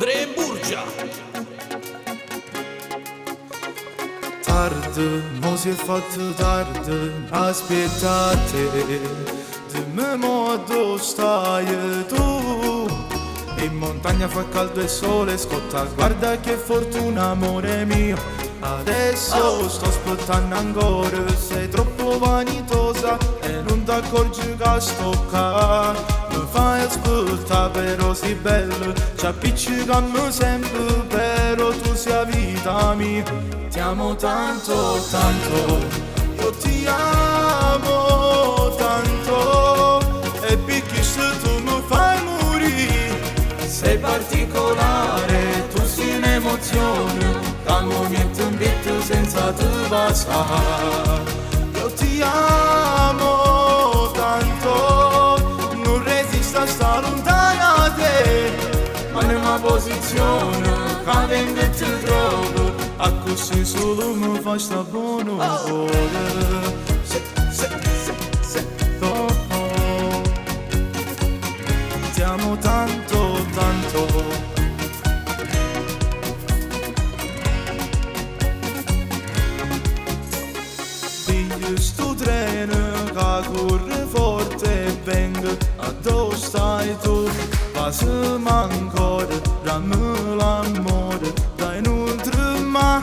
Andrei Burgia. Tardi, mo si è fatto tardi, aspettate, dimmi mo dove stai tu. In montagna fa caldo e sole scotta, guarda che fortuna amore mio. Adesso sto aspettando ancora, sei troppo vanitosa e non ti accorgi che sto qua. Mi fai aspettare però sei bella, ci appiccicammo sempre però tu sei vita mia. Ti amo tanto, tanto, io ti amo tanto e perché se tu mi fai morire. Sei particolare, tu sei un'emozione, da un momento in vita senza te passare. Io ti amo tanto, non resisto a stare lontano da te, ma nella posizione che vengo e ti trovo, a così solo mi fa sta buon umore. Oh, oh. Ti amo tanto, tanto. Piglio sto treno che corre forte e vengo a dove stai tu. Passami ancora, dammi l'amore, dai non trema,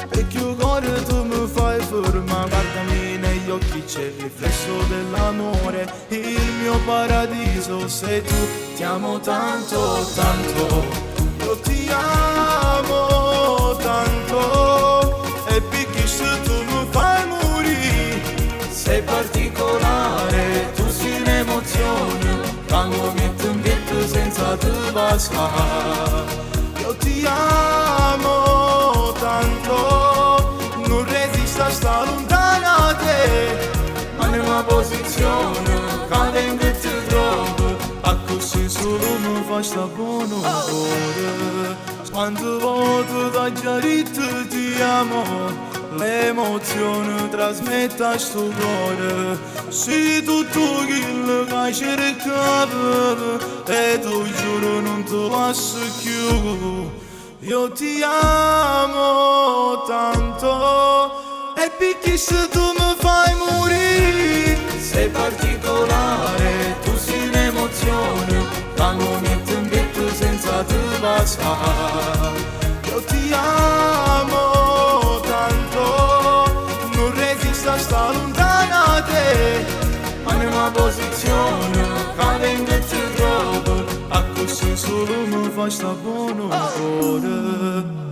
perché il cuore tu mi fai ferma. Guardami negli occhi, c'è il riflesso dell'amore, il mio paradiso sei tu. Ti amo tanto, tanto, io ti amo tanto e perché se tu mi fai morire. Sei particolare, tu sei un'emozione, quando metto in vita senza te passare. Io ti amo tanto, non resisto a stare lontano da te, ma nella posizione che vengo e ti trovo, a così solo mi fa sta buon umore. Quante volte da già detto ti amo, l'emozione trasmette a sto cuore. Sei tutto quello che cercavo e tu giuro non ti lascio più. Io ti amo tanto e perché se tu mi fai morire. Sei particolare, tu sei un'emozione, quando metto in vita senza te passare. Io ti amo tanto, non resisto a stare lontano da te, ma nella posizione che vengo e ti trovo, a così solo mi fa sta buon umore.